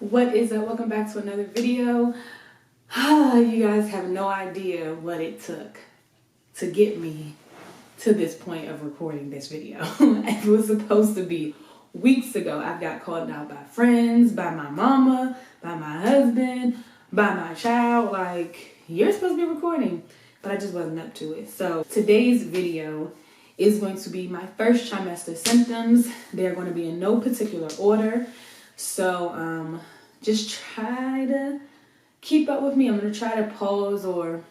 What is up? Welcome back to another video. You guys have no idea what it took to get me to this point of recording this video. It was supposed to be weeks ago. I got called out by friends, by my mama, by my husband, by my child. Like, you're supposed to be recording, but I just wasn't up to it. So today's video is going to be my first trimester symptoms. They're going to be in no particular order. So just try to keep up with me. I'm going to try to pause or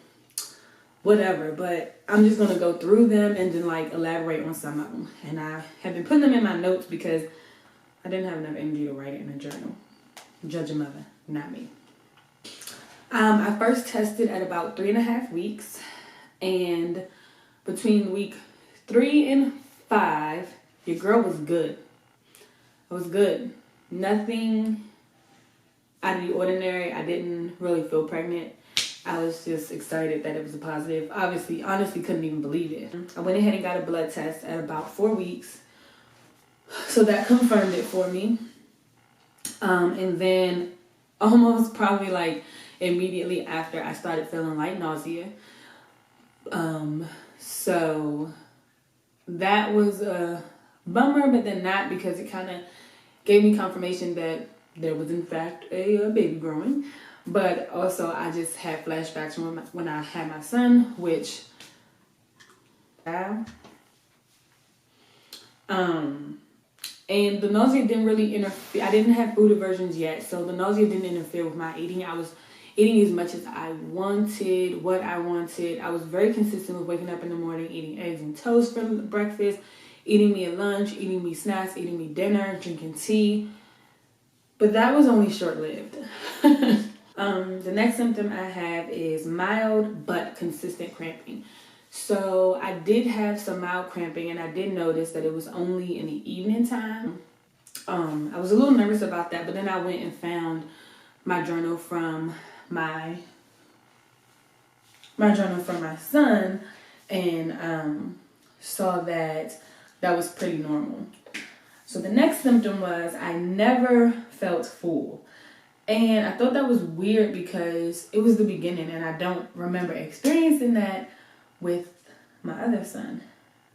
whatever, but I'm just going to go through them and then elaborate on some of them. And I have been putting them in my notes because I didn't have enough energy to write it in a journal. Judge a mother, not me. I first tested at about 3.5 weeks, and between week 3 and 5, your girl was good. I was good. Nothing out of the ordinary. I didn't really feel pregnant. I was just excited that it was a positive. Honestly, couldn't even believe it. I went ahead and got a blood test at about 4 weeks. So that confirmed it for me. And then almost probably immediately after, I started feeling light nausea. So that was a bummer, but then not, because it kind of gave me confirmation that there was in fact a baby growing. But also I just had flashbacks from when I had my son, which and the nausea didn't really interfere. I didn't have food aversions yet, so the nausea didn't interfere with my eating. I was eating as much as I wanted, what I wanted. I was very consistent with waking up in the morning, eating eggs and toast for breakfast, eating me a lunch, eating me snacks, eating me dinner, drinking tea. But that was only short-lived. The next symptom I have is mild but consistent cramping. So I did have some mild cramping, and I did notice that it was only in the evening time. I was a little nervous about that, but then I went and found my journal from my son, and saw that was pretty normal. So the next symptom was I never felt full. And I thought that was weird because it was the beginning, and I don't remember experiencing that with my other son.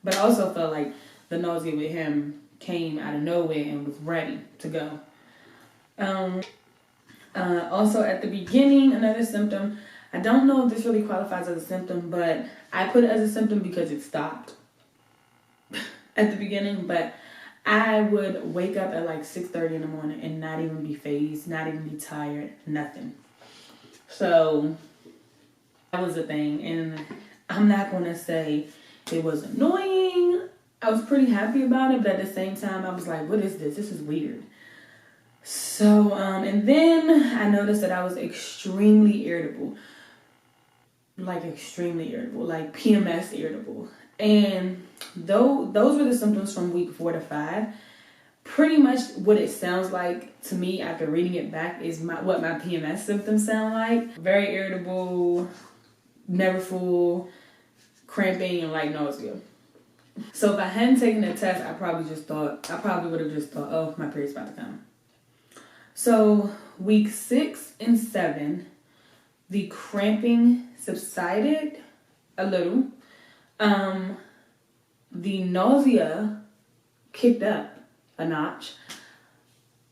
But I also felt like the nausea with him came out of nowhere and was ready to go. Also at the beginning, another symptom, I don't know if this really qualifies as a symptom, but I put it as a symptom because it stopped at the beginning. But I would wake up at 6:30 in the morning and not even be phased, not even be tired, nothing. So that was a thing, and I'm not going to say it was annoying. I was pretty happy about it, but at the same time, I was like, what is this? This is weird. So, and then I noticed that I was extremely irritable. Extremely irritable, like PMS irritable. And those were the symptoms from week 4 to 5. Pretty much what it sounds like to me after reading it back is what my PMS symptoms sound like. Very irritable, never full, cramping, and nausea. So if I hadn't taken the test, I probably would have just thought, oh, my period's about to come. So week 6 and 7, the cramping subsided a little. The nausea kicked up a notch.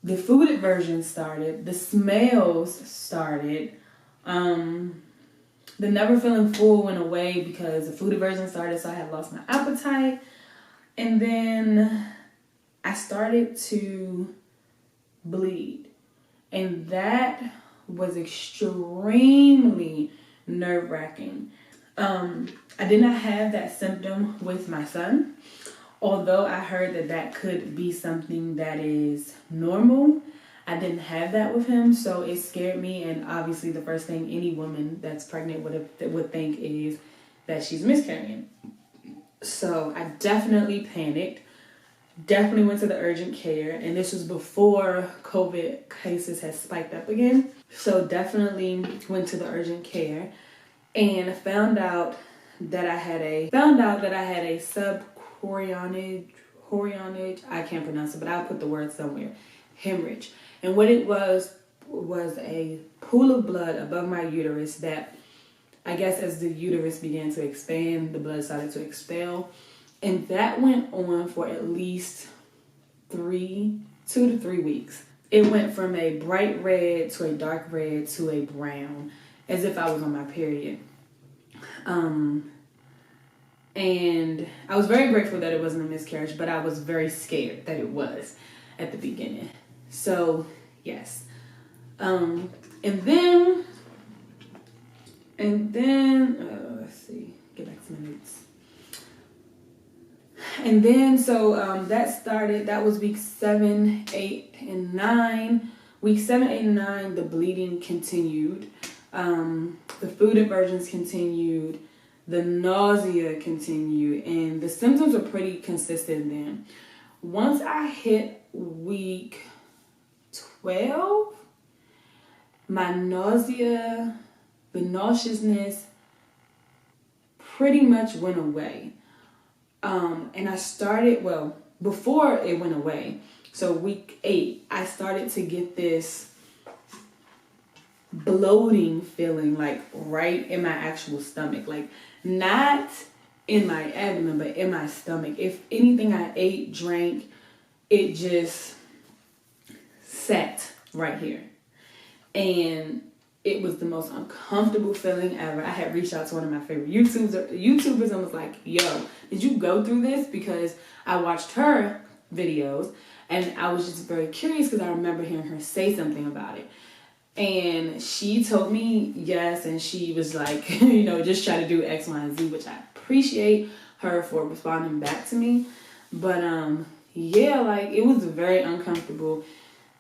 The food aversion started. The smells started. The never feeling full went away because the food aversion started, so I had lost my appetite. And then I started to bleed. And that was extremely nerve-wracking. I did not have that symptom with my son, although I heard that could be something that is normal. I didn't have that with him, so it scared me, and obviously the first thing any woman that's pregnant would think is that she's miscarrying. So I definitely panicked, definitely went to the urgent care, and this was before COVID cases had spiked up again. So definitely went to the urgent care and found out that I had a subchorionic, I can't pronounce it, but I'll put the word somewhere, hemorrhage. And what it was was a pool of blood above my uterus that, I guess, as the uterus began to expand, the blood started to expel. And that went on for at least 2 to 3 weeks. It went from a bright red to a dark red to a brown, as if I was on my period. And I was very grateful that it wasn't a miscarriage, but I was very scared that it was at the beginning. So, yes. And then, let's see, get back to my notes. And then, so that was week 7, 8, and 9. Week 7, 8, and 9, the bleeding continued. The food aversions continued. The nausea continued. And the symptoms were pretty consistent then. Once I hit week 12, my nausea, the nauseousness pretty much went away. And I started, before it went away, so week 8, I started to get this bloating feeling, like right in my actual stomach, like not in my abdomen, but in my stomach. If anything I ate, drank, it just sat right here. And it was the most uncomfortable feeling ever. I had reached out to one of my favorite YouTubers and was like, yo, did you go through this? Because I watched her videos and I was just very curious because I remember hearing her say something about it. And she told me yes, and she was like, just try to do X, Y, and Z, which I appreciate her for responding back to me. But it was very uncomfortable.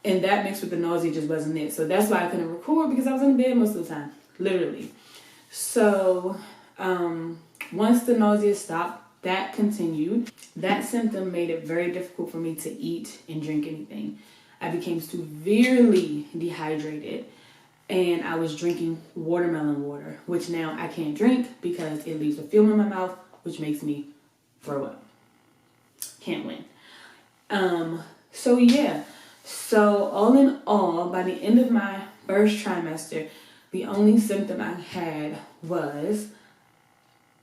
And that mixed with the nausea just wasn't it. So that's why I couldn't record, because I was in bed most of the time, literally. So once the nausea stopped, that continued. That symptom made it very difficult for me to eat and drink anything. I became severely dehydrated, and I was drinking watermelon water, which now I can't drink because it leaves a film in my mouth, which makes me throw up. Can't win. So all in all, by the end of my first trimester, the only symptom I had was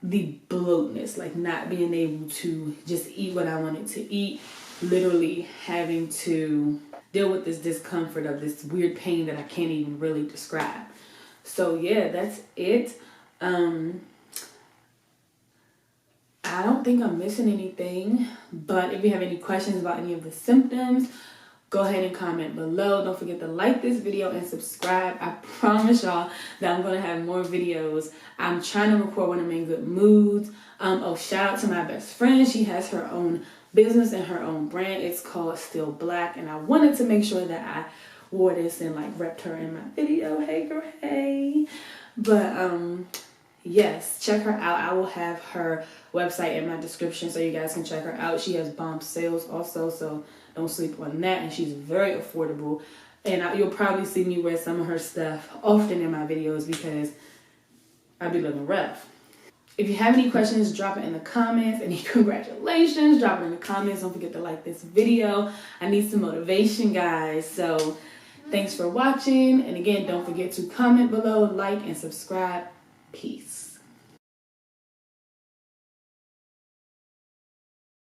the bloatness, like not being able to just eat what I wanted to eat, literally having to deal with this discomfort of this weird pain that I can't even really describe. So yeah, that's it. I don't think I'm missing anything, but if you have any questions about any of the symptoms, go ahead and comment below. Don't forget to like this video and subscribe. I promise y'all that I'm going to have more videos. I'm trying to record when I'm in good moods. Shout out to my best friend. She has her own business and her own brand. It's called Still Black, and I wanted to make sure that I wore this and repped her in my video. Hey girl, hey. But yes, check her out. I will have her website in my description so you guys can check her out. She has bomb sales also, so don't sleep on that, and she's very affordable. And you'll probably see me wear some of her stuff often in my videos because I be looking rough. If you have any questions, drop it in the comments. Any congratulations, drop it in the comments. Don't forget to like this video. I need some motivation, guys. So thanks for watching. And again, don't forget to comment below, like, and subscribe. Peace.